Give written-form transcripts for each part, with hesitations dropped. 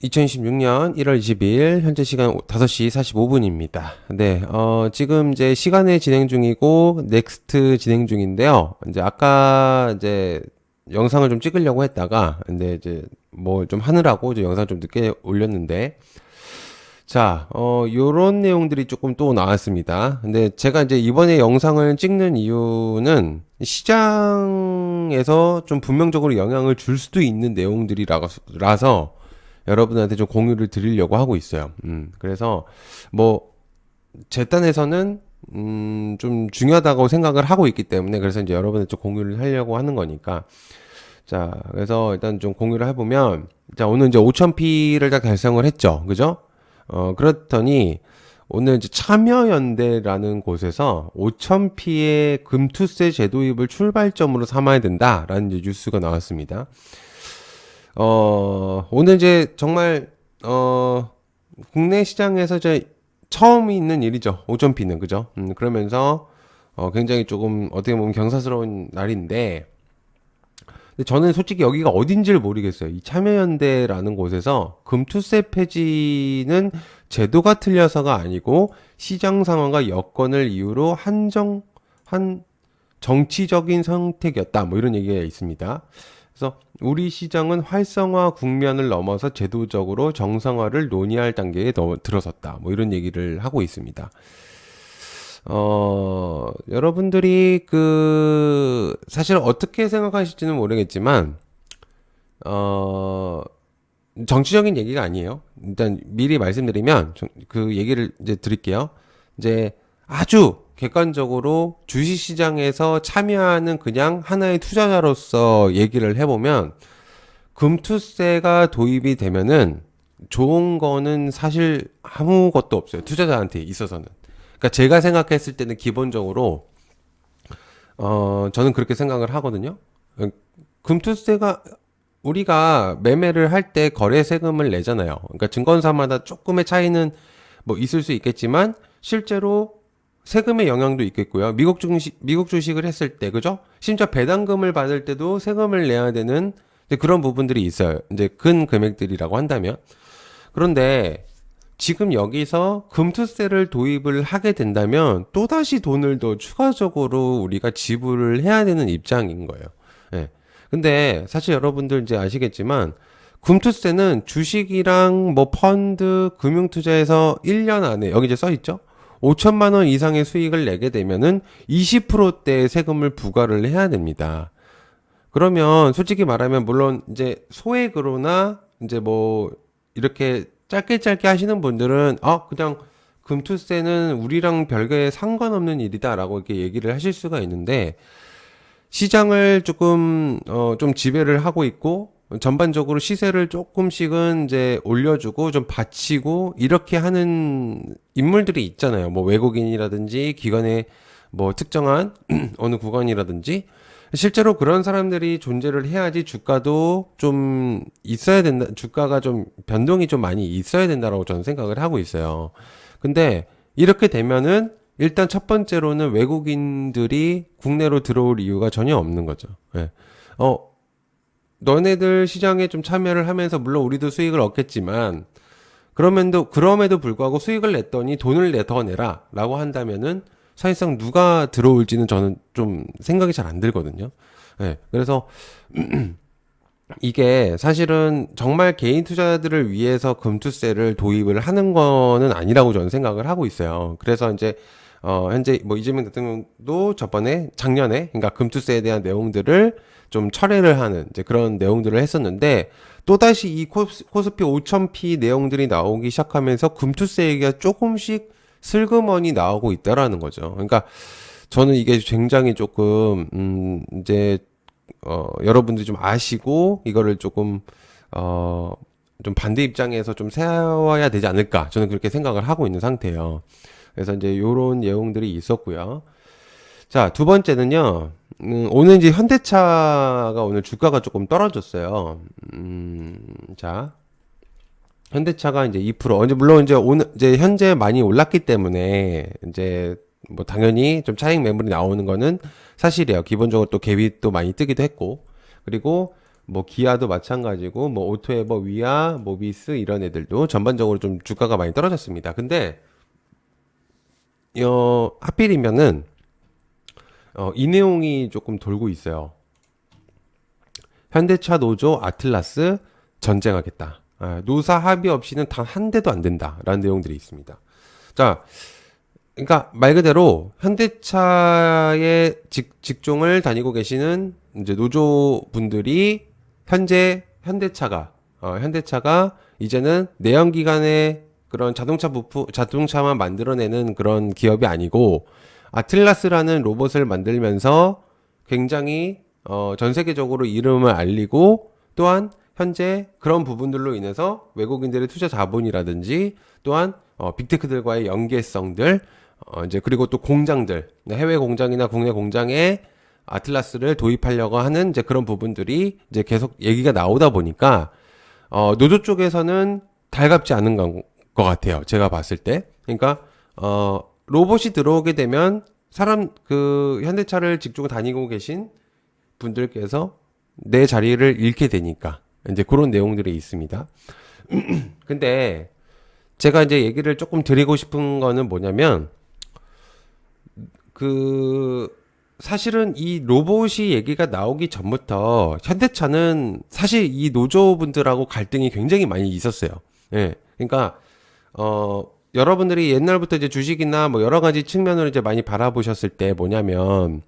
2026년 1월 22일 현재 시간 5시 45분입니다. 네, 지금 이제 시간에 진행 중이고 넥스트 진행 중인데요. 이제 아까 이제 영상을 좀 찍으려고 했다가 근데 이제 뭐 좀 하느라고 이제 영상 좀 늦게 올렸는데 자, 요런 내용들이 조금 또 나왔습니다. 근데 제가 이제 이번에 영상을 찍는 이유는 시장에서 좀 분명적으로 영향을 줄 수도 있는 내용들이라서 여러분한테 좀 공유를 드리려고 하고 있어요. 그래서 뭐 제 딴에서는 좀 중요하다고 생각을 하고 있기 때문에 그래서 이제 여러분한테 좀 공유를 하려고 하는 거니까 자, 그래서 일단 좀 공유를 해보면 자, 오늘 이제 5000P를 다 달성을 했죠. 그죠? 그렇더니 오늘 이제 참여연대라는 곳에서 5000P의 금투세 제도입을 출발점으로 삼아야 된다라는 이제 뉴스가 나왔습니다. 오늘 이제 정말, 국내 시장에서 이제 처음 있는 일이죠. 5000P는, 그죠? 그러면서, 굉장히 조금 어떻게 보면 경사스러운 날인데, 근데 저는 솔직히 여기가 어딘지를 모르겠어요. 이 참여연대라는 곳에서 금투세 폐지는 제도가 틀려서가 아니고 시장 상황과 여건을 이유로 한 정치적인 선택이었다. 뭐 이런 얘기가 있습니다. 그래서 우리 시장은 활성화 국면을 넘어서 제도적으로 정상화를 논의할 단계에 들어섰다. 뭐 이런 얘기를 하고 있습니다. 여러분들이 사실 어떻게 생각하실지는 모르겠지만, 정치적인 얘기가 아니에요. 일단 미리 말씀드리면, 그 얘기를 이제 드릴게요. 이제 아주 객관적으로 주식시장에서 참여하는 그냥 하나의 투자자로서 얘기를 해보면, 금투세가 도입이 되면은 좋은 거는 사실 아무것도 없어요. 투자자한테 있어서는. 그러니까 제가 생각했을 때는 기본적으로 저는 그렇게 생각을 하거든요. 금투세가 우리가 매매를 할 때 거래 세금을 내잖아요. 그러니까 증권사마다 조금의 차이는 뭐 있을 수 있겠지만 실제로 세금의 영향도 있겠고요. 미국 주식을 했을 때 그죠? 심지어 배당금을 받을 때도 세금을 내야 되는 이제 그런 부분들이 있어요. 이제 근 금액들이라고 한다면. 그런데 지금 여기서 금투세를 도입을 하게 된다면 또다시 돈을 더 추가적으로 우리가 지불을 해야 되는 입장인 거예요. 예. 근데 사실 여러분들 이제 아시겠지만 금투세는 주식이랑 뭐 펀드, 금융투자에서 1년 안에 여기 이제 써 있죠? 5천만 원 이상의 수익을 내게 되면은 20%대의 세금을 부과를 해야 됩니다. 그러면 솔직히 말하면 물론 이제 소액으로나 이제 뭐 이렇게 짧게 하시는 분들은 그냥 금투세는 우리랑 별개 상관없는 일이다라고 이렇게 얘기를 하실 수가 있는데 시장을 조금 좀 지배를 하고 있고 전반적으로 시세를 조금씩은 이제 올려주고 좀 받치고 이렇게 하는 인물들이 있잖아요. 뭐 외국인이라든지 기관의 뭐 특정한 어느 구간이라든지 실제로 그런 사람들이 존재를 해야지 주가도 좀 있어야 된다. 주가가 좀 변동이 좀 많이 있어야 된다라고 저는 생각을 하고 있어요. 근데 이렇게 되면은 일단 첫 번째로는 외국인들이 국내로 들어올 이유가 전혀 없는 거죠. 예. 너네들 시장에 좀 참여를 하면서 물론 우리도 수익을 얻겠지만 그럼에도 불구하고 수익을 냈더니 돈을 더 내라 라고 한다면은 사실상 누가 들어올지는 저는 좀 생각이 잘 안 들거든요. 네, 그래서 이게 사실은 정말 개인 투자자들을 위해서 금투세를 도입을 하는 거는 아니라고 저는 생각을 하고 있어요. 그래서 이제 현재 뭐 이재명 대통령도 작년에 그러니까 금투세에 대한 내용들을 좀 철회를 하는 이제 그런 내용들을 했었는데 또다시 이 코스피 5000P 내용들이 나오기 시작하면서 금투세 얘기가 조금씩 슬그머니 나오고 있다라는 거죠. 그러니까 저는 이게 굉장히 조금 이제 여러분들이 좀 아시고 이거를 조금 좀 반대 입장에서 좀 세워야 되지 않을까 저는 그렇게 생각을 하고 있는 상태예요. 그래서 이제 요런 내용들이 있었고요. 자, 두 번째는요. 오늘 이제 현대차가 오늘 주가가 조금 떨어졌어요. 자, 현대차가 이제 2%. 이제 물론 이제 오늘 이제 현재 많이 올랐기 때문에 이제 뭐 당연히 좀 차익 매물이 나오는 거는 사실이에요. 기본적으로 또 갭이 또 많이 뜨기도 했고. 그리고 뭐 기아도 마찬가지고 뭐 오토에버, 위아, 모비스 이런 애들도 전반적으로 좀 주가가 많이 떨어졌습니다. 근데 하필이면은 이 내용이 조금 돌고 있어요. 현대차 노조 아틀라스 전쟁하겠다. 노사 합의 없이는 단 한 대도 안 된다라는 내용들이 있습니다. 자, 그러니까 말 그대로 현대차의 직종을 다니고 계시는 이제 노조분들이 현재 현대차가 이제는 내연기관의 그런 자동차만 만들어내는 그런 기업이 아니고 아틀라스라는 로봇을 만들면서 굉장히 전 세계적으로 이름을 알리고 또한 현재 그런 부분들로 인해서 외국인들의 투자 자본이라든지 또한 빅테크들과의 연계성들 이제 그리고 또 공장들 해외 공장이나 국내 공장에 아틀라스를 도입하려고 하는 이제 그런 부분들이 이제 계속 얘기가 나오다 보니까 노조 쪽에서는 달갑지 않은 것 같아요. 제가 봤을 때. 그러니까 로봇이 들어오게 되면 현대차를 직종 다니고 계신 분들께서 내 자리를 잃게 되니까 이제 그런 내용들이 있습니다. 근데 제가 이제 얘기를 조금 드리고 싶은 거는 뭐냐면 사실은 이 로봇이 얘기가 나오기 전부터 현대차는 사실 이 노조분들하고 갈등이 굉장히 많이 있었어요. 예. 그러니까 여러분들이 옛날부터 이제 주식이나 뭐 여러 가지 측면으로 이제 많이 바라보셨을 때 뭐냐면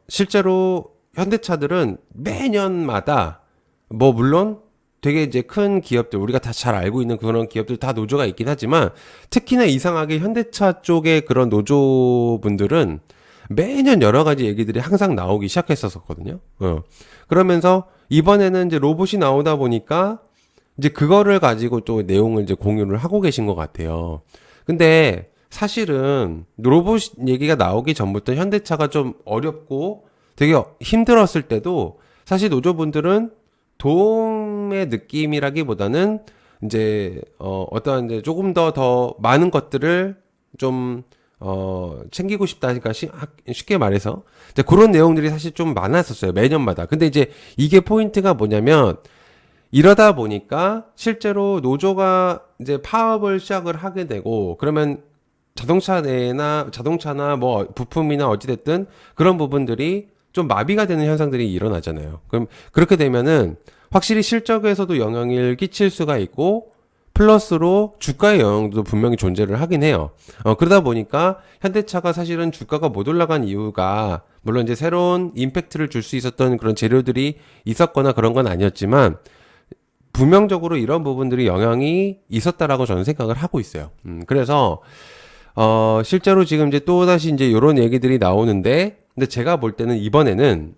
실제로 현대차들은 매년마다 뭐 물론 되게 이제 큰 기업들 우리가 다 잘 알고 있는 그런 기업들 다 노조가 있긴 하지만 특히나 이상하게 현대차 쪽의 그런 노조분들은 매년 여러 가지 얘기들이 항상 나오기 시작했었거든요. 그러면서 이번에는 이제 로봇이 나오다 보니까 이제 그거를 가지고 또 내용을 이제 공유를 하고 계신 것 같아요. 근데 사실은 로봇 얘기가 나오기 전부터 현대차가 좀 어렵고 되게 힘들었을 때도 사실 노조분들은 도움의 느낌이라기보다는 이제 어떤 이제 조금 더 많은 것들을 좀 챙기고 싶다 하니까 쉽게 말해서 이제 그런 내용들이 사실 좀 많았었어요. 매년마다. 근데 이제 이게 포인트가 뭐냐면 이러다 보니까 실제로 노조가 이제 파업을 시작을 하게 되고 그러면 자동차나 뭐 부품이나 어찌됐든 그런 부분들이 좀 마비가 되는 현상들이 일어나잖아요. 그럼 그렇게 되면은 확실히 실적에서도 영향을 끼칠 수가 있고 플러스로 주가의 영향도 분명히 존재를 하긴 해요. 그러다 보니까 현대차가 사실은 주가가 못 올라간 이유가 물론 이제 새로운 임팩트를 줄 수 있었던 그런 재료들이 있었거나 그런 건 아니었지만 분명적으로 이런 부분들이 영향이 있었다라고 저는 생각을 하고 있어요. 그래서 실제로 지금 이제 또다시 이제 이런 얘기들이 나오는데 근데 제가 볼 때는 이번에는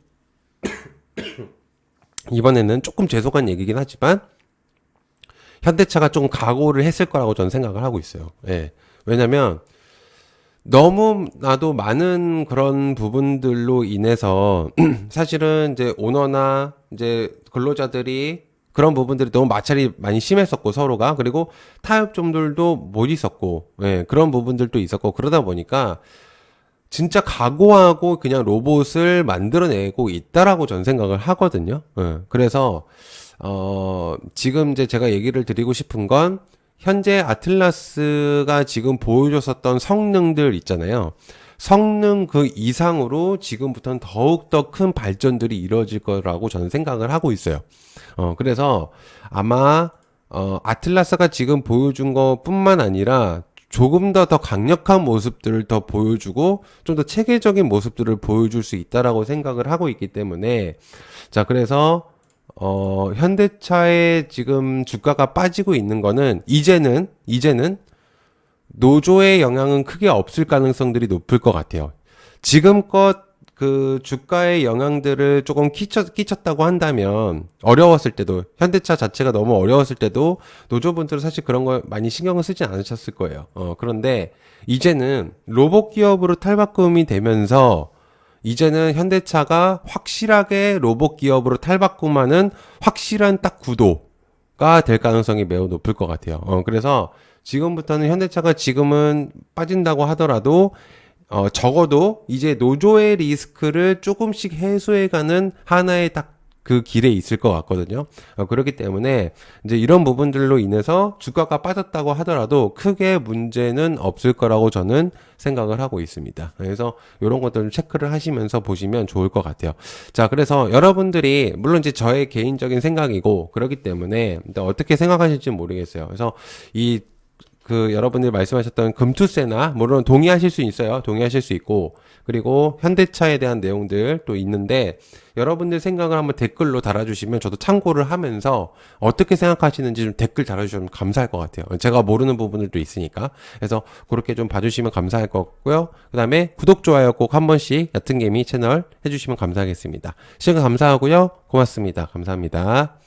조금 죄송한 얘기긴 하지만 현대차가 좀 각오를 했을 거라고 저는 생각을 하고 있어요. 예. 왜냐면 너무나도 많은 그런 부분들로 인해서 사실은 이제 오너나 이제 근로자들이 그런 부분들이 너무 마찰이 많이 심했었고 서로가 그리고 타협점들도 못 있었고 예, 그런 부분들도 있었고 그러다 보니까 진짜 각오하고 그냥 로봇을 만들어내고 있다라고 전 생각을 하거든요. 예, 그래서 지금 이제 제가 얘기를 드리고 싶은 건 현재 아틀라스가 지금 보여줬었던 성능들 있잖아요. 성능 그 이상으로 지금부터는 더욱더 큰 발전들이 이루어질 거라고 저는 생각을 하고 있어요. 그래서 아마 아틀라스가 지금 보여준 것뿐만 아니라 조금 더 강력한 모습들을 더 보여주고 좀 더 체계적인 모습들을 보여줄 수 있다라고 생각을 하고 있기 때문에 자 그래서 현대차의 지금 주가가 빠지고 있는 거는 이제는 노조의 영향은 크게 없을 가능성들이 높을 것 같아요. 지금껏 그 주가의 영향들을 조금 끼쳤다고 한다면 어려웠을 때도 현대차 자체가 너무 어려웠을 때도 노조분들은 사실 그런 거 많이 신경을 쓰지 않으셨을 거예요. 그런데 이제는 로봇 기업으로 탈바꿈이 되면서 이제는 현대차가 확실하게 로봇 기업으로 탈바꿈하는 확실한 딱 구도가 될 가능성이 매우 높을 것 같아요. 그래서 지금부터는 현대차가 지금은 빠진다고 하더라도 적어도 이제 노조의 리스크를 조금씩 해소해가는 하나의 딱 그 길에 있을 것 같거든요. 그렇기 때문에 이제 이런 부분들로 인해서 주가가 빠졌다고 하더라도 크게 문제는 없을 거라고 저는 생각을 하고 있습니다. 그래서 이런 것들을 체크를 하시면서 보시면 좋을 것 같아요. 자, 그래서 여러분들이 물론 이제 저의 개인적인 생각이고 그렇기 때문에 어떻게 생각하실지 모르겠어요. 그래서 여러분들이 말씀하셨던 금투세나, 물론 동의하실 수 있어요. 동의하실 수 있고, 그리고 현대차에 대한 내용들 또 있는데, 여러분들 생각을 한번 댓글로 달아주시면 저도 참고를 하면서 어떻게 생각하시는지 좀 댓글 달아주시면 감사할 것 같아요. 제가 모르는 부분들도 있으니까. 그래서 그렇게 좀 봐주시면 감사할 것 같고요. 그 다음에 구독, 좋아요 꼭 한 번씩 얕은 개미 채널 해주시면 감사하겠습니다. 시청 감사하고요. 고맙습니다. 감사합니다.